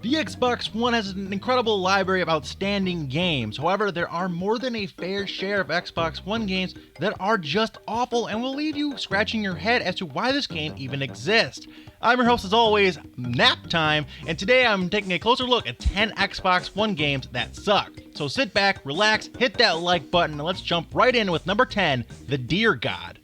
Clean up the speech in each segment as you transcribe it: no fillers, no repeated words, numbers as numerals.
The Xbox One has an incredible library of outstanding games. However, there are more than a fair share of Xbox One games that are just awful and will leave you scratching your head as to why this game even exists. I'm your host, as always, Nap Time, and today I'm taking a closer look at 10 Xbox One games that suck. So sit back, relax, hit that like button, and let's jump right in with number 10, The Deer God.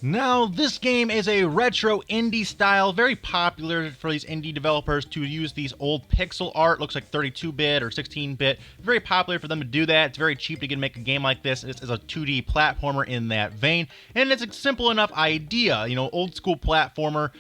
Now, this game is a retro indie style, very popular for these indie developers to use these old pixel art, looks like 32-bit or 16-bit. Very popular for them to do that. It's very cheap to make a game like this. It's a 2D platformer in that vein, and it's a simple enough idea, old school platformer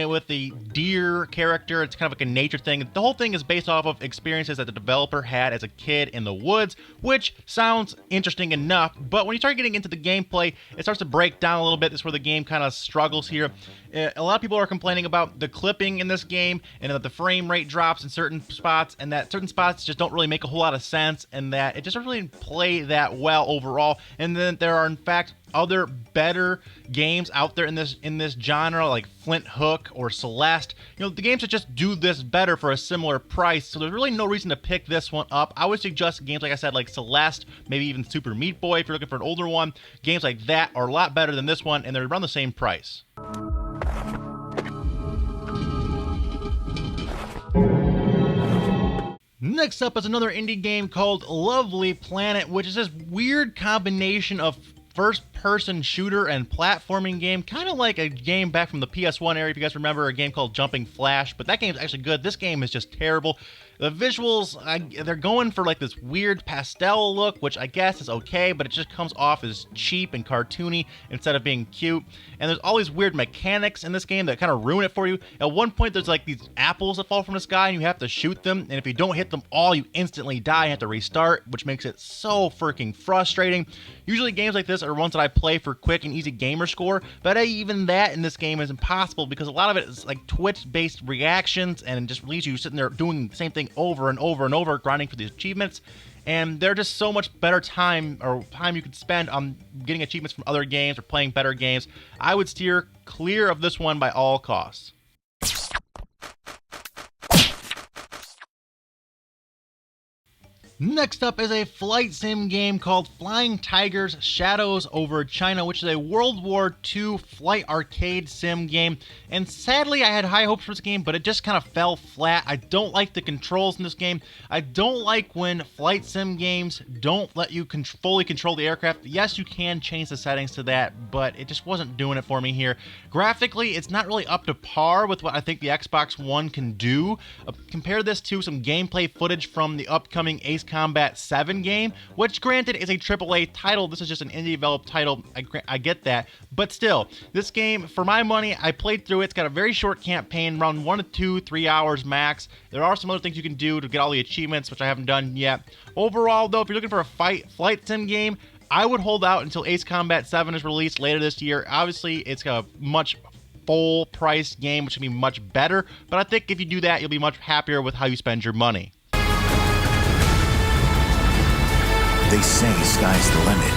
with the deer character. It's kind of like a nature thing. The whole thing is based off of experiences that the developer had as a kid in the woods, which sounds interesting enough, but when you start getting into the gameplay, it starts to break down a little bit. This is where the game kind of struggles here. A lot of people are complaining about the clipping in this game and that the frame rate drops in certain spots and that certain spots just don't really make a whole lot of sense and that it just doesn't really play that well overall. And then there are in fact other better games out there in this genre like Flint Hook or Celeste. The games that just do this better for a similar price, so there's really no reason to pick this one up. I would suggest games like I said, like Celeste, maybe even Super Meat Boy if you're looking for an older one. Games like that are a lot better than this one and they're around the same price. Next up is another indie game called Lovely Planet, which is this weird combination of first-person shooter and platforming game, kind of like a game back from the PS1 era, if you guys remember, a game called Jumping Flash, but that game's actually good. This game is just terrible. The visuals, they're going for like this weird pastel look, which I guess is okay, but it just comes off as cheap and cartoony instead of being cute. And there's all these weird mechanics in this game that kind of ruin it for you. At one point, there's like these apples that fall from the sky, and you have to shoot them, and if you don't hit them all, you instantly die and have to restart, which makes it so freaking frustrating. Usually games like this are ones that I play for quick and easy gamer score, but even that in this game is impossible because a lot of it is like Twitch-based reactions, and it just leaves you sitting there doing the same thing over and over and over, grinding for these achievements. And they're just so much better time you could spend on getting achievements from other games or playing better games. I would steer clear of this one by all costs. Next up is a flight sim game called Flying Tigers Shadows over China, which is a World War II flight arcade sim game. And sadly, I had high hopes for this game, but it just kind of fell flat. I don't like the controls in this game. I don't like when flight sim games don't let you fully control the aircraft. Yes, you can change the settings to that, but it just wasn't doing it for me here. Graphically, it's not really up to par with what I think the Xbox One can do. Compare this to some gameplay footage from the upcoming Ace Combat 7 game, which granted is a AAA title. This is just an indie developed title. I get that, but still, this game, for my money, I played through it. It's got a very short campaign, around 1 to 2, 3 hours max. There are some other things you can do to get all the achievements, which I haven't done yet. Overall, though, if you're looking for a flight sim game, I would hold out until Ace Combat 7 is released later this year. Obviously, it's got a much full-priced game, which will be much better, but I think if you do that, you'll be much happier with how you spend your money. They say sky's the limit.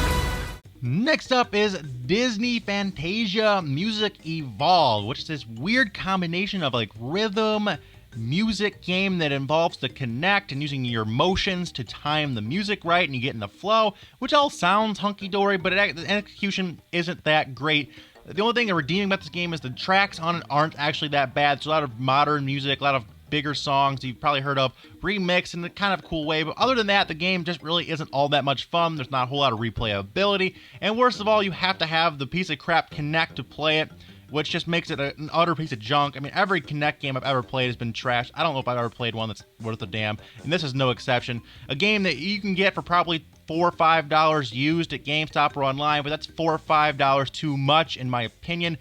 Next up is Disney Fantasia Music Evolved, which is this weird combination of like rhythm music game that involves the connect and using your motions to time the music right and you get in the flow, which all sounds hunky-dory, but the execution isn't that great. The only thing redeeming about this game is the tracks on it aren't actually that bad. There's a lot of modern music, a lot of bigger songs you've probably heard of, remixed in a kind of cool way, but other than that, the game just really isn't all that much fun. There's not a whole lot of replayability, and worst of all, you have to have the piece of crap Kinect to play it, which just makes it an utter piece of junk. I mean, every Kinect game I've ever played has been trashed. I don't know if I've ever played one that's worth a damn, and this is no exception. A game that you can get for probably $4 or $5 used at GameStop or online, but that's $4 or $5 too much in my opinion.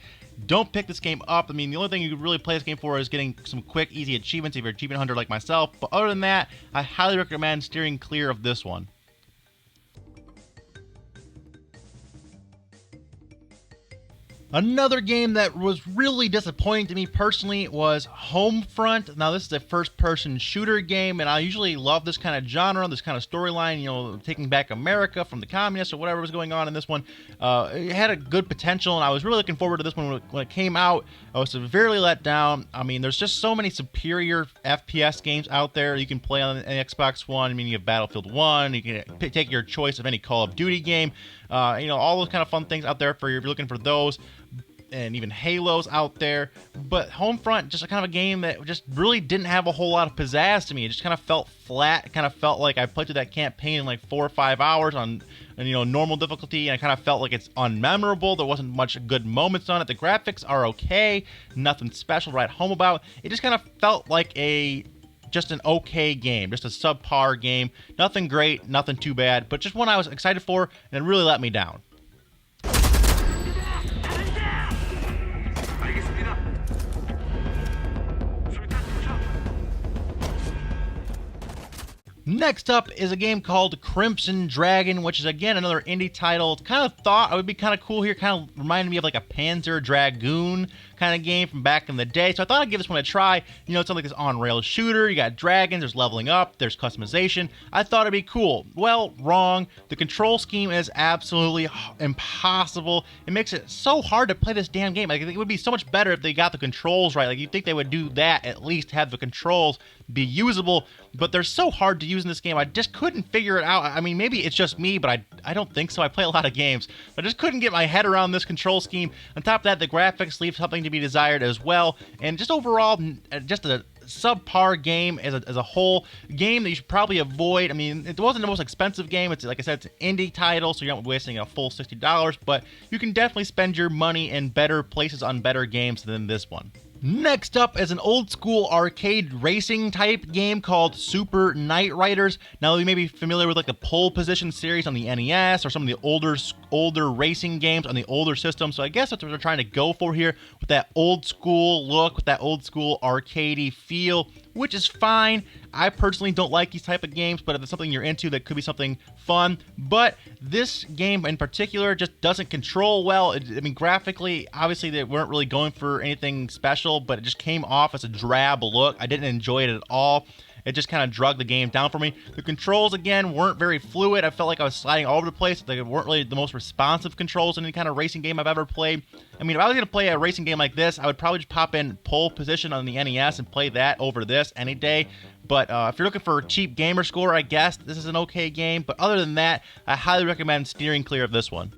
Don't pick this game up. I mean, the only thing you could really play this game for is getting some quick, easy achievements if you're an achievement hunter like myself. But other than that, I highly recommend steering clear of this one. Another game that was really disappointing to me personally was Homefront. Now, this is a first-person shooter game, and I usually love this kind of genre, this kind of storyline, you know, taking back America from the communists or whatever was going on in this one. It had a good potential, and I was really looking forward to this one when it came out. I was severely let down. I mean, there's just so many superior FPS games out there you can play on the Xbox One. I mean, you have Battlefield 1, you can take your choice of any Call of Duty game. You know, all those kind of fun things out there for if you're looking for those, and even Halo's out there. But Homefront, just a kind of a game that just really didn't have a whole lot of pizzazz to me. It just kind of felt flat. It kind of felt like I played through that campaign in like 4 or 5 hours on you know, normal difficulty, and I kind of felt like it's unmemorable. There wasn't much good moments on it. The graphics are okay, nothing special to write home about. It just kind of felt like just an okay game, just a subpar game. Nothing great, nothing too bad, but just one I was excited for, and it really let me down. Next up is a game called Crimson Dragon, which is again another indie title. Kind of thought it would be kind of cool here, kind of reminded me of like a Panzer Dragoon kind of game from back in the day. So I thought I'd give this one a try. You know, it's like this on-rail shooter. You got dragons, there's leveling up, there's customization. I thought it'd be cool. Well, wrong. The control scheme is absolutely impossible. It makes it so hard to play this damn game. Like, it would be so much better if they got the controls right. Like, you'd think they would do that, at least have the controls be usable, but they're so hard to use in this game. I just couldn't figure it out. I mean, maybe it's just me, but I don't think so. I play a lot of games, but I just couldn't get my head around this control scheme. On top of that, the graphics leave something to be desired as well, and just overall, just a subpar game as a whole. Game that you should probably avoid. I mean, it wasn't the most expensive game. It's, like I said, it's an indie title, so you're not wasting a full $60, but you can definitely spend your money in better places on better games than this one. Next up is an old school arcade racing type game called Super Knight Riders. Now, you may be familiar with like the Pole Position series on the NES or some of the older racing games on the older system. So I guess that's what they're trying to go for here, with that old school look, with that old school arcadey feel, which is fine. I personally don't like these type of games, but if it's something you're into, that could be something fun. But this game in particular just doesn't control well. I mean, graphically, obviously they weren't really going for anything special, but it just came off as a drab look. I didn't enjoy it at all. It just kind of drug the game down for me. The controls, again, weren't very fluid. I felt like I was sliding all over the place. They weren't really the most responsive controls in any kind of racing game I've ever played. I mean, if I was going to play a racing game like this, I would probably just pop in Pole Position on the NES and play that over this any day. But if you're looking for a cheap gamer score, I guess this is an okay game. But other than that, I highly recommend steering clear of this one.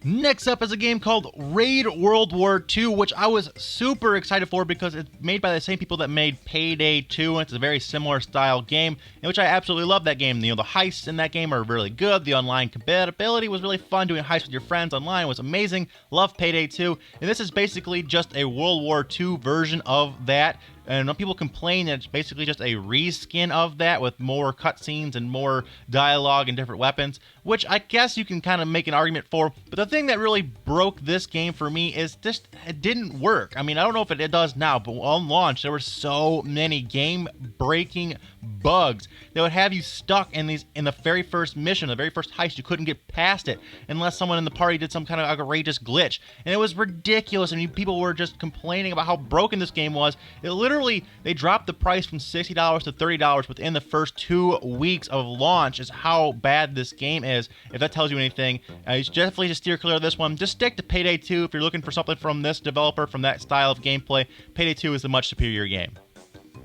Next up is a game called Raid World War II, which I was super excited for because it's made by the same people that made Payday 2, and it's a very similar style game, in which I absolutely love that game. You know, the heists in that game are really good. The online compatibility was really fun. Doing heists with your friends online was amazing. Love Payday 2, and this is basically just a World War II version of that. And when people complain that it's basically just a reskin of that with more cutscenes and more dialogue and different weapons, which I guess you can kind of make an argument for. But the thing that really broke this game for me is just it didn't work. I mean, I don't know if it does now, but on launch there were so many game-breaking bugs that would have you stuck in the very first mission, the very first heist. You couldn't get past it unless someone in the party did some kind of outrageous glitch, and it was ridiculous. I mean, people were just complaining about how broken this game was. It literally, they dropped the price from $60 to $30 within the first 2 weeks of launch. Is how bad this game is. If that tells you anything, you should definitely just steer clear of this one. Just stick to Payday 2 if you're looking for something from this developer, from that style of gameplay. Payday 2 is a much superior game.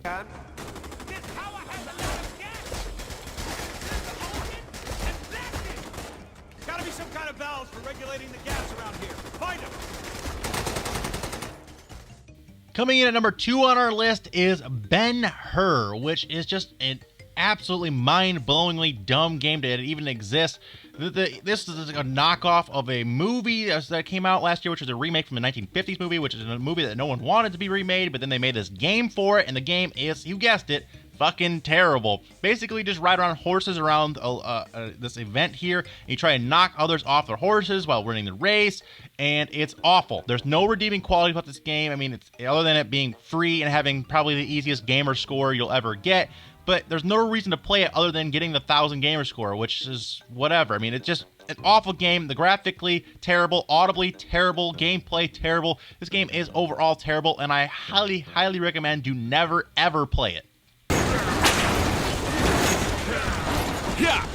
Gotta be some kind of valves for regulating the gas around here. Find them! Coming in at number 2 on our list is Ben-Hur, which is just an absolutely mind-blowingly dumb game that even exists. This is a knockoff of a movie that came out last year, which was a remake from a 1950s movie, which is a movie that no one wanted to be remade, but then they made this game for it, and the game is, you guessed it, fucking terrible. Basically, just ride around horses around this event here, and you try and knock others off their horses while winning the race, and it's awful. There's no redeeming quality about this game. I mean, it's other than it being free and having probably the easiest gamer score you'll ever get. but there's no reason to play it other than getting the 1,000 gamer score, which is whatever. I mean, it's just an awful game. The graphically terrible, audibly terrible, gameplay terrible. This game is overall terrible, and I highly, highly recommend you never, ever play it. Yeah.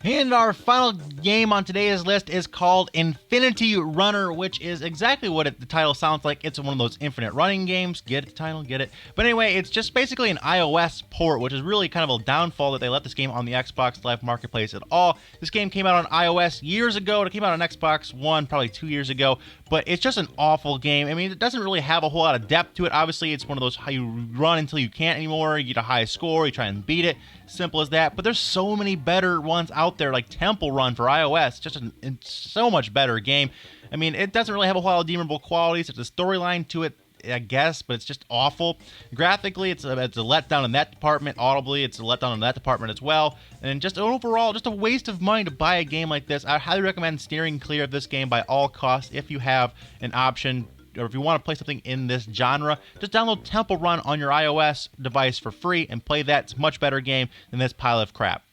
And our final game on today's list is called Infinity Runner, which is exactly what the title sounds like. It's one of those infinite running games. Get the title, get it. But anyway, it's just basically an iOS port, which is really kind of a downfall that they let this game on the Xbox Live Marketplace at all. This game came out on iOS years ago. It came out on Xbox One probably 2 years ago. But it's just an awful game. I mean, it doesn't really have a whole lot of depth to it. Obviously, it's one of those how you run until you can't anymore. You get a high score, you try and beat it. Simple as that. But there's so many better ones out there, like Temple Run for iOS. Just a so much better game. I mean, it doesn't really have a whole lot of redeemable qualities. There's a storyline to it, I guess, but it's just awful. Graphically, it's a letdown in that department. Audibly, it's a letdown in that department as well. And just overall, just a waste of money to buy a game like this. I highly recommend steering clear of this game by all costs if you have an option, or if you want to play something in this genre. Just download Temple Run on your iOS device for free and play that. It's a much better game than this pile of crap.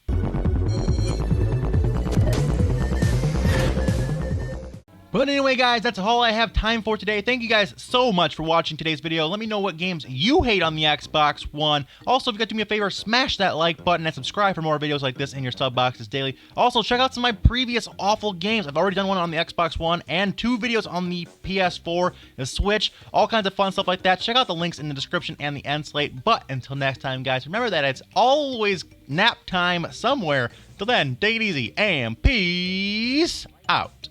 But anyway, guys, that's all I have time for today. Thank you guys so much for watching today's video. Let me know what games you hate on the Xbox One. Also, if you could do me a favor, smash that like button and subscribe for more videos like this in your sub boxes daily. Also, check out some of my previous awful games. I've already done one on the Xbox One and 2 videos on the PS4, the Switch, all kinds of fun stuff like that. Check out the links in the description and the end slate. But until next time, guys, remember that it's always nap time somewhere. Till then, take it easy and peace out.